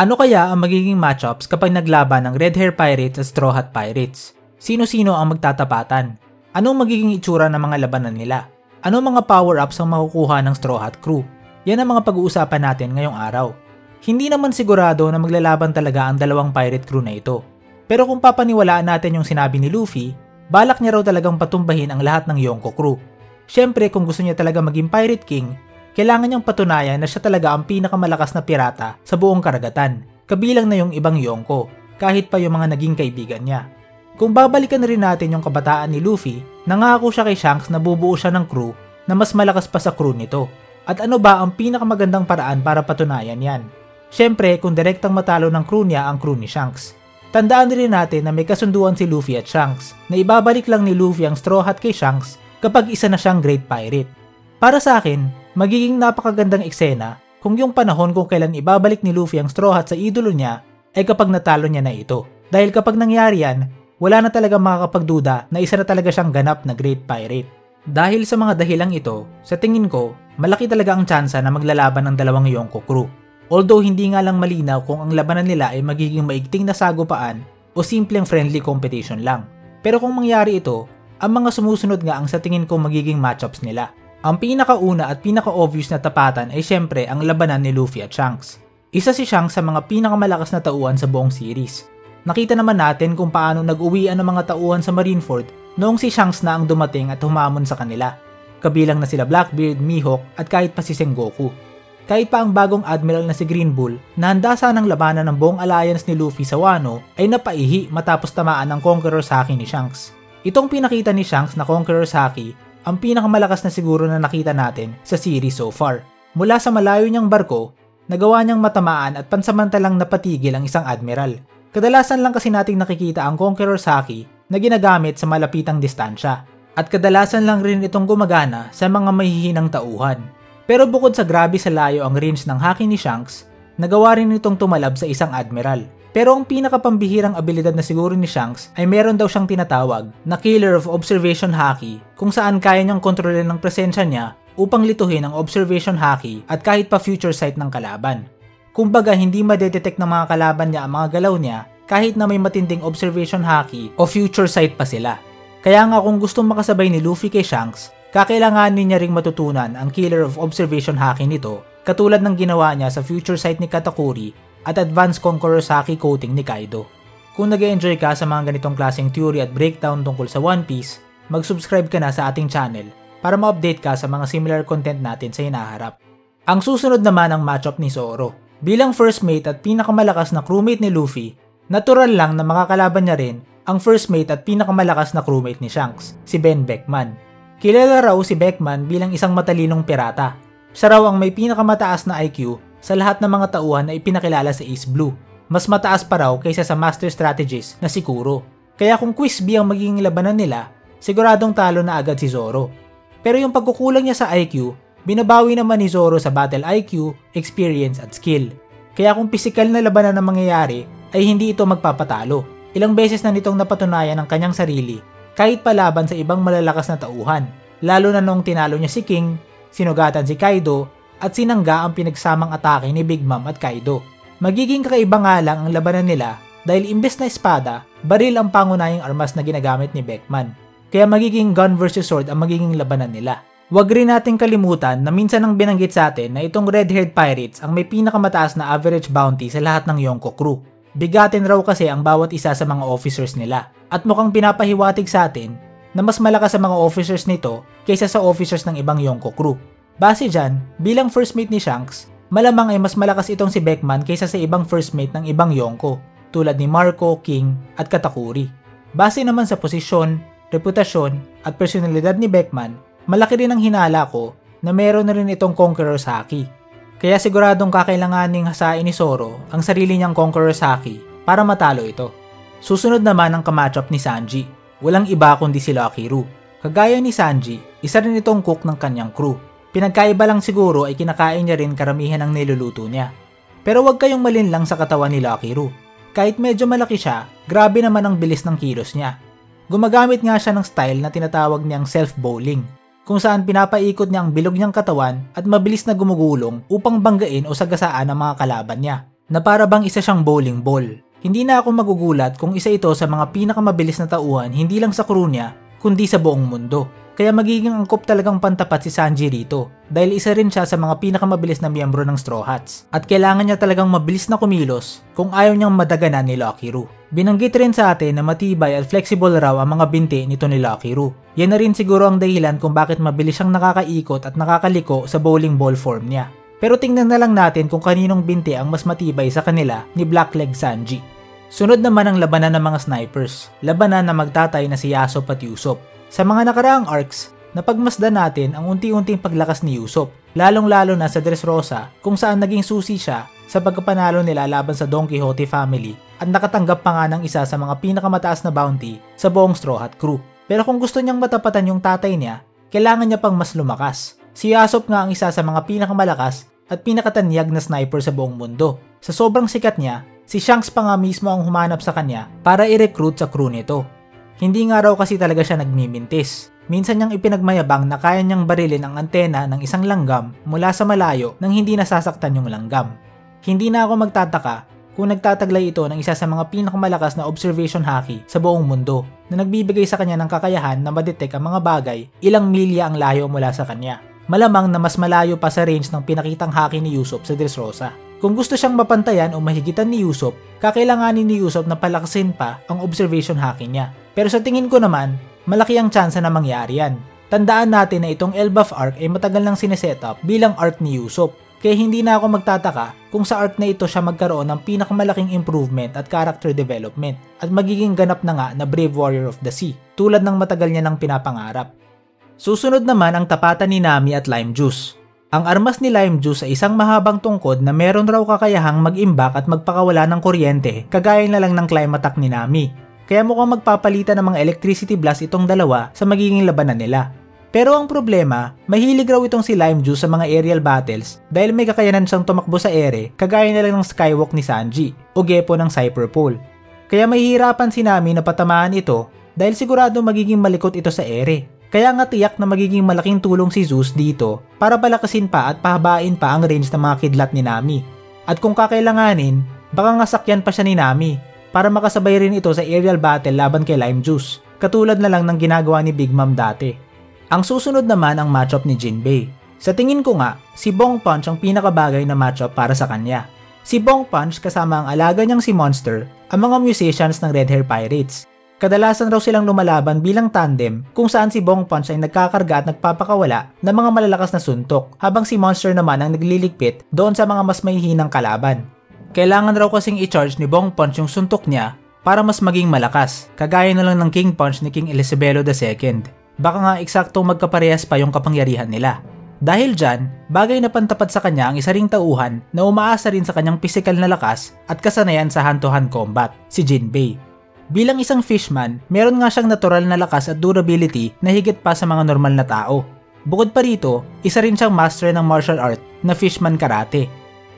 Ano kaya ang magiging matchups kapag naglaban ng Red Hair Pirates at Straw Hat Pirates? Sino-sino ang magtatapatan? Anong magiging itsura ng mga labanan nila? Anong mga power-ups ang makukuha ng Straw Hat Crew? Yan ang mga pag-uusapan natin ngayong araw. Hindi naman sigurado na maglalaban talaga ang dalawang pirate crew na ito. Pero kung papaniwalaan natin yung sinabi ni Luffy, balak niya raw talagang patumbahin ang lahat ng Yonko Crew. Syempre kung gusto niya talaga maging Pirate King, kailangan niyang patunayan na siya talaga ang pinakamalakas na pirata sa buong karagatan, kabilang na yung ibang Yonko, kahit pa yung mga naging kaibigan niya. Kung babalikan na rin natin yung kabataan ni Luffy, nangako siya kay Shanks na bubuo siya ng crew na mas malakas pa sa crew nito. At ano ba ang pinakamagandang paraan para patunayan yan? Syempre kung direktang matalo ng crew niya ang crew ni Shanks. Tandaan rin natin na may kasunduan si Luffy at Shanks na ibabalik lang ni Luffy ang Straw Hat kay Shanks kapag isa na siyang Great Pirate. Para sa akin, magiging napakagandang eksena kung yung panahon kung kailan ibabalik ni Luffy ang Straw Hat sa idolo niya ay kapag natalo niya na ito. Dahil kapag nangyari yan, wala na talaga makakapagduda na isa na talaga siyang ganap na Great Pirate. Dahil sa mga dahilang ito, sa tingin ko, malaki talaga ang tsansa na maglalaban ng dalawang Yonko Crew. Although hindi nga lang malinaw kung ang labanan nila ay magiging maigting na sagupaan o simpleng friendly competition lang. Pero kung mangyari ito, ang mga sumusunod nga ang sa tingin ko magiging matchups nila. Ang pinakauna at pinaka-obvious na tapatan ay syempre ang labanan ni Luffy at Shanks. Isa si Shanks sa mga pinakamalakas na tauhan sa buong series. Nakita naman natin kung paano nag-uwian ng mga tauhan sa Marineford noong si Shanks na ang dumating at humamon sa kanila. Kabilang na sila Blackbeard, Mihawk at kahit pa si Sengoku. Kahit pa ang bagong admiral na si Green Bull na handa sanang labanan ng buong alliance ni Luffy sa Wano ay napaihi matapos tamaan ng Conqueror's Haki ni Shanks. Itong pinakita ni Shanks na Conqueror's Haki ang pinakamalakas na siguro na nakita natin sa series so far. Mula sa malayo niyang barko, nagawa niyang matamaan at pansamantalang napatigil ang isang admiral. Kadalasan lang kasi nating nakikita ang Conqueror's Haki na ginagamit sa malapitang distansya. At kadalasan lang rin itong gumagana sa mga mahihinang tauhan. Pero bukod sa grabe sa layo ang range ng haki ni Shanks, nagawa rin itong tumalab sa isang admiral. Pero ang pinakapambihirang abilidad na siguro ni Shanks ay meron daw siyang tinatawag na Killer of Observation Haki kung saan kaya niyang kontrolin ng presensya niya upang lituhin ang Observation Haki at kahit pa future sight ng kalaban. Kumbaga hindi madedetect ng mga kalaban niya ang mga galaw niya kahit na may matinding Observation Haki o future sight pa sila. Kaya nga kung gustong makasabay ni Luffy kay Shanks, kakailanganin niya ring matutunan ang Killer of Observation Haki nito katulad ng ginawa niya sa future sight ni Katakuri at Advanced Conqueror's Haki coating ni Kaido. Kung nag-enjoy ka sa mga ganitong klaseng theory at breakdown tungkol sa One Piece, mag-subscribe ka na sa ating channel para ma-update ka sa mga similar content natin sa hinaharap. Ang susunod naman ang matchup ni Zoro. Bilang first mate at pinakamalakas na crewmate ni Luffy, natural lang na makakalaban niya rin ang first mate at pinakamalakas na crewmate ni Shanks, si Ben Beckman. Kilala raw si Beckman bilang isang matalinong pirata. Siya raw ang may pinakamataas na IQ sa lahat ng mga tauhan na ipinakilala sa Ace Blue. Mas mataas pa raw kaysa sa master strategist na si Kuro. Kaya kung Quiz B ang magiging labanan nila, siguradong talo na agad si Zoro. Pero yung pagkukulang niya sa IQ, binabawi naman ni Zoro sa battle IQ, experience at skill. Kaya kung physical na labanan ang mangyayari, ay hindi ito magpapatalo. Ilang beses na nitong napatunayan ang kanyang sarili kahit palaban sa ibang malalakas na tauhan. Lalo na nung tinalo niya si King, sinugatan si Kaido, at sinangga ang pinagsamang atake ni Big Mom at Kaido. Magiging kakaiba nga lang ang labanan nila dahil imbes na espada, baril ang pangunahing armas na ginagamit ni Beckman. Kaya magiging gun versus sword ang magiging labanan nila. Huwag rin nating kalimutan na minsan ang binanggit sa atin na itong Red-Haired Pirates ang may pinakamataas na average bounty sa lahat ng Yonko Crew. Bigatin raw kasi ang bawat isa sa mga officers nila at mukhang pinapahiwatig sa atin na mas malakas sa mga officers nito kaysa sa officers ng ibang Yonko Crew. Base dyan, bilang first mate ni Shanks, malamang ay mas malakas itong si Beckman kaysa sa ibang first mate ng ibang Yonko, tulad ni Marco, King, at Katakuri. Base naman sa posisyon, reputasyon, at personalidad ni Beckman, malaki rin ang hinala ko na meron na rin itong Conqueror's Haki. Kaya siguradong kakailanganing hasain ni Zoro ang sarili niyang Conqueror's Haki para matalo ito. Susunod naman ang kamatchup ni Sanji. Walang iba kundi si Lucky Roo. Kagaya ni Sanji, isa rin itong cook ng kanyang crew. Pinagkaiba lang siguro ay kinakain niya rin karamihan ng niluluto niya. Pero huwag kayong malinlang sa katawan ni Lucky Roo. Kahit medyo malaki siya, grabe naman ang bilis ng kilos niya. Gumagamit nga siya ng style na tinatawag niyang self-bowling, kung saan pinapaikot niya ang bilog niyang katawan at mabilis na gumugulong upang banggain o sagasaan ang mga kalaban niya. na para bang isa siyang bowling ball. Hindi na ako magugulat kung isa ito sa mga pinakamabilis na tauhan hindi lang sa crew niya, kundi sa buong mundo. Kaya magiging angkop talagang pantapat si Sanji rito dahil isa rin siya sa mga pinakamabilis na miyembro ng Straw Hats at kailangan niya talagang mabilis na kumilos kung ayaw niyang madaganan ni Lucky Roo. Binanggit rin sa atin na matibay at flexible raw ang mga binti nito ni Lucky Roo. Yan na rin siguro ang dahilan kung bakit mabilis siyang nakakaikot at nakakaliko sa bowling ball form niya. Pero tingnan na lang natin kung kaninong binti ang mas matibay sa kanila ni Blackleg Sanji. Sunod naman ang labanan ng mga snipers, labanan na magtatay na si Yasop at Usopp. Sa mga nakaraang arcs, napagmasdan natin ang unti-unting paglakas ni Usopp, lalong-lalo na sa Dressrosa kung saan naging susi siya sa pagkapanalo nila laban sa Don Quixote family at nakatanggap pa nga ng isa sa mga pinakamataas na bounty sa buong Straw Hat crew. Pero kung gusto niyang matapatan yung tatay niya, kailangan niya pang mas lumakas. Si Yasop nga ang isa sa mga pinakamalakas at pinakatanyag na sniper sa buong mundo. Sa sobrang sikat niya, si Shanks pa nga mismo ang humanap sa kanya para i-recruit sa crew nito. Hindi nga raw kasi talaga siya nagmimintis. Minsan niyang ipinagmayabang na kaya niyang barilin ang antena ng isang langgam mula sa malayo nang hindi nasasaktan yung langgam. Hindi na ako magtataka kung nagtataglay ito ng isa sa mga pinakamalakas na observation haki sa buong mundo na nagbibigay sa kanya ng kakayahan na madetect ang mga bagay ilang milya ang layo mula sa kanya. Malamang na mas malayo pa sa range ng pinakitang haki ni Usopp sa Dressrosa. Kung gusto siyang mapantayan o mahigitan ni Usopp, kakailanganin ni Usopp na palakasin pa ang observation haki niya. Pero sa tingin ko naman, malaki ang tsansa na mangyari yan. Tandaan natin na itong Elbaf arc ay matagal nang sinesetup bilang arc ni Usopp. Kaya hindi na ako magtataka kung sa arc na ito siya magkaroon ng pinakamalaking improvement at character development at magiging ganap na nga na Brave Warrior of the Sea tulad ng matagal niya nang pinapangarap. Susunod naman ang tapatan ni Nami at Lime Juice. Ang armas ni Lime Juice ay isang mahabang tungkod na meron raw kakayahang mag-imbak at magpakawala ng kuryente kagaya na lang ng climb attack ni Nami. Kaya mukhang magpapalitan ng mga electricity blast itong dalawa sa magiging labanan nila. Pero ang problema, mahilig raw itong si Lime Juice sa mga aerial battles dahil may kakayanan siyang tumakbo sa ere kagaya na lang ng Skywalk ni Sanji o Geppo ng Cypher Pole. Kaya mahihirapan si Nami na patamaan ito dahil sigurado magiging malikot ito sa ere. Kaya nga tiyak na magiging malaking tulong si Zeus dito para palakasin pa at pahabain pa ang range ng mga kidlat ni Nami. At kung kakailanganin, baka nga sakyan pa siya ni Nami para makasabay rin ito sa aerial battle laban kay Lime Juice, katulad na lang ng ginagawa ni Big Mom dati. Ang susunod naman ang matchup ni Jinbei. Sa tingin ko nga, si Bong Punch ang pinakabagay na matchup para sa kanya. Si Bong Punch kasama ang alaga niyang si Monster, ang mga musicians ng Red Hair Pirates. Kadalasan raw silang lumalaban bilang tandem kung saan si Bong Punch ay nagkakarga at nagpapakawala ng mga malalakas na suntok habang si Monster naman ang nagliligpit doon sa mga mas mahihinang kalaban. Kailangan raw kasing i-charge ni Bong Punch yung suntok niya para mas maging malakas, kagaya na lang ng King Punch ni King Elizabelo II. Baka nga eksaktong magkaparehas pa yung kapangyarihan nila. Dahil dyan, bagay na pantapat sa kanya ang isa ring tauhan na umaasa rin sa kanyang pisikal na lakas at kasanayan sa hand-to-hand combat, si Jinbei. Bilang isang fishman, meron nga siyang natural na lakas at durability na higit pa sa mga normal na tao. Bukod pa rito, isa rin siyang master ng martial art na fishman karate.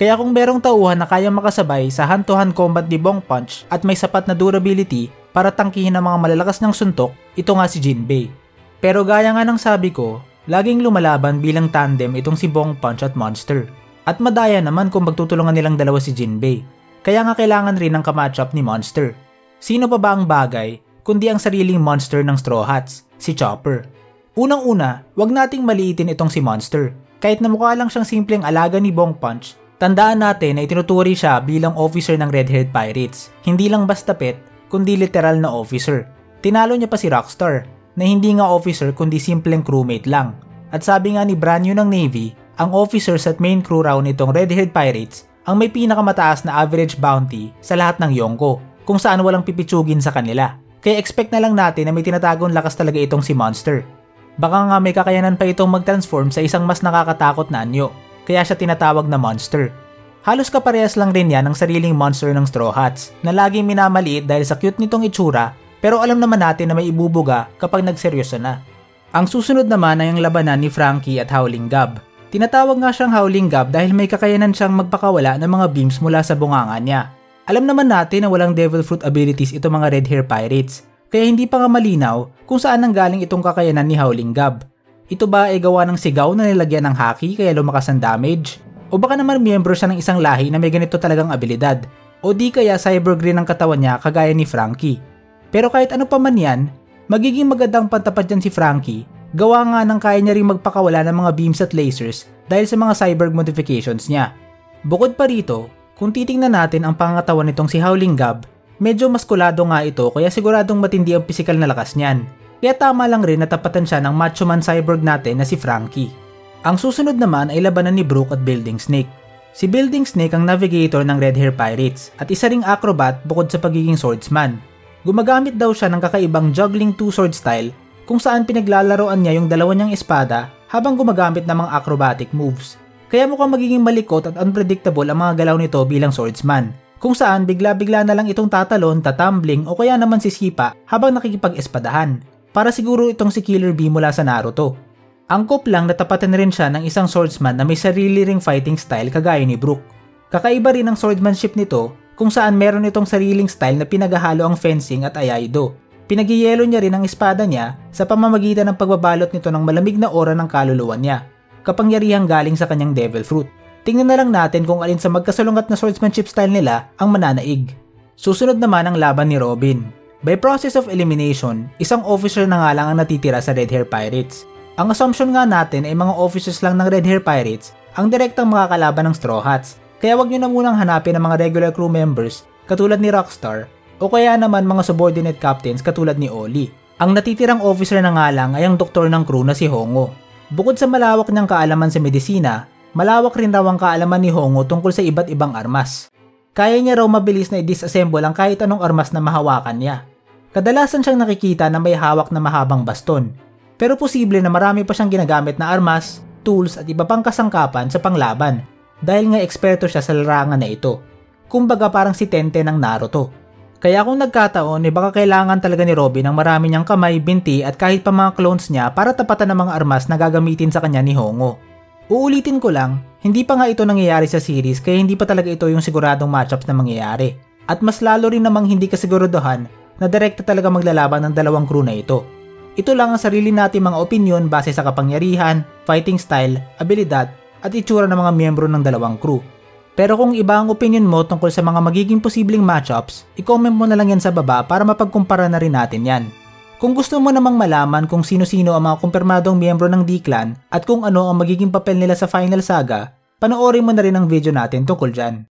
Kaya kung merong tauhan na kayang makasabay sa hand-to-hand combat ni Bong Punch at may sapat na durability para tangkihin ang mga malalakas ng suntok, ito nga si Jinbei. Pero gaya nga ng sabi ko, laging lumalaban bilang tandem itong si Bong Punch at Monster. At madaya naman kung magtutulungan nilang dalawa si Jinbei. Kaya nga kailangan rin ng kamatchup ni Monster. Sino pa ba ang bagay kundi ang sariling monster ng Straw Hats, si Chopper. Unang-una, wag nating maliitin itong si Monster. Kahit na mukha lang siyang simpleng alaga ni Bong Punch, tandaan natin na itinuturi siya bilang officer ng Red-Haired Pirates. Hindi lang basta pet, kundi literal na officer. Tinalo niya pa si Rockstar, na hindi nga officer kundi simpleng crewmate lang. At sabi nga ni Branyo ng Navy, ang officers at main crew raw nitong Red-Haired Pirates ang may pinakamataas na average bounty sa lahat ng Yonko, kung saan walang pipitsugin sa kanila. Kaya expect na lang natin na may tinatagong lakas talaga itong si Monster. Baka nga may kakayanan pa itong mag-transform sa isang mas nakakatakot na anyo, kaya siya tinatawag na Monster. Halos kaparehas lang rin yan ng sariling monster ng Straw Hats na laging minamaliit dahil sa cute nitong itsura, pero alam naman natin na may ibubuga kapag nagseryoso na. Ang susunod naman ay ang labanan ni Franky at Howling Gab. Tinatawag nga siyang Howling Gab dahil may kakayanan siyang magpakawala ng mga beams mula sa bunganga niya. Alam naman natin na walang Devil Fruit abilities itong mga Red Hair Pirates, kaya hindi pa nga malinaw kung saan nanggaling itong kakayanan ni Howling Gab. Ito ba ay gawa ng sigaw na nilagyan ng haki kaya lumakas ang damage? O baka naman miyembro siya ng isang lahi na may ganito talagang abilidad, o di kaya cyborg rin ang katawan niya kagaya ni Franky. Pero kahit ano pa man yan, magiging magandang pantapat dyan si Franky, gawa nga ng kaya niya rin magpakawala ng mga beams at lasers dahil sa mga cyborg modifications niya. Bukod pa rito, kung titingnan natin ang pangatawan nitong si Howling Gab, medyo maskulado nga ito kaya siguradong matindi ang pisikal na lakas niyan. Kaya tama lang rin na tapatan siya ng macho man cyborg natin na si Franky. Ang susunod naman ay labanan ni Brook at Building Snake. Si Building Snake ang navigator ng Red Hair Pirates at isa ring acrobat bukod sa pagiging swordsman. Gumagamit daw siya ng kakaibang juggling two-sword style kung saan pinaglalaroan niya yung dalawa niyang espada habang gumagamit ng mga acrobatic moves. Kaya mukhang magiging malikot at unpredictable ang mga galaw nito bilang swordsman, kung saan bigla-bigla na lang itong tatalon, tatumbling o kaya naman sisipa habang nakikipag-espadahan. Para siguro itong si Killer Bee mula sa Naruto. Angkop lang natapatan rin siya ng isang swordsman na may sarili ring fighting style kagaya ni Brook. Kakaiba rin ang swordsmanship nito kung saan meron itong sariling style na pinaghahalo ang fencing at ayaido. Pinagyeyelo niya rin ang espada niya sa pamamagitan ng pagbabalot nito ng malamig na aura ng kaluluwa niya, kapangyarihang galing sa kanyang devil fruit. Tingnan na lang natin kung alin sa magkasalungat na swordsmanship style nila ang mananaig. Susunod naman ang laban ni Robin. By process of elimination, isang officer na nga lang ang natitira sa Red Hair Pirates. Ang assumption nga natin ay mga officers lang ng Red Hair Pirates ang direktang makakalaban ng Straw Hats, kaya wag nyo na munang hanapin ang mga regular crew members katulad ni Rockstar o kaya naman mga subordinate captains katulad ni Oli. Ang natitirang officer na nga lang ay ang doktor ng crew na si Hongo. Bukod sa malawak niyang kaalaman sa medisina, malawak rin raw ang kaalaman ni Hongo tungkol sa iba't ibang armas. Kaya niya raw mabilis na i-disassemble ang kahit anong armas na mahawakan niya. Kadalasan siyang nakikita na may hawak na mahabang baston. Pero posible na marami pa siyang ginagamit na armas, tools at iba pang kasangkapan sa panglaban dahil nga eksperto siya sa larangan na ito. Kumbaga parang si Tente ng Naruto. Kaya kung nagkataon, baka kailangan talaga ni Robin ng marami niyang kamay, binti at kahit pa mga clones niya para tapatan ng mga armas na gagamitin sa kanya ni Hongo. Uulitin ko lang, hindi pa nga ito nangyayari sa series kaya hindi pa talaga ito yung siguradong matchups na mangyayari. At mas lalo rin namang hindi kasiguraduhan na direkta talaga maglalaban ng dalawang crew na ito. Ito lang ang sarili natin mga opinion base sa kapangyarihan, fighting style, abilidad at itsura ng mga miyembro ng dalawang crew. Pero kung iba ang opinion mo tungkol sa mga magiging posibleng matchups, i-comment mo na lang yan sa baba para mapagkumpara na rin natin yan. Kung gusto mo namang malaman kung sino-sino ang mga kumpirmadong miyembro ng D-Clan at kung ano ang magiging papel nila sa Final Saga, panoorin mo na rin ang video natin tungkol dyan.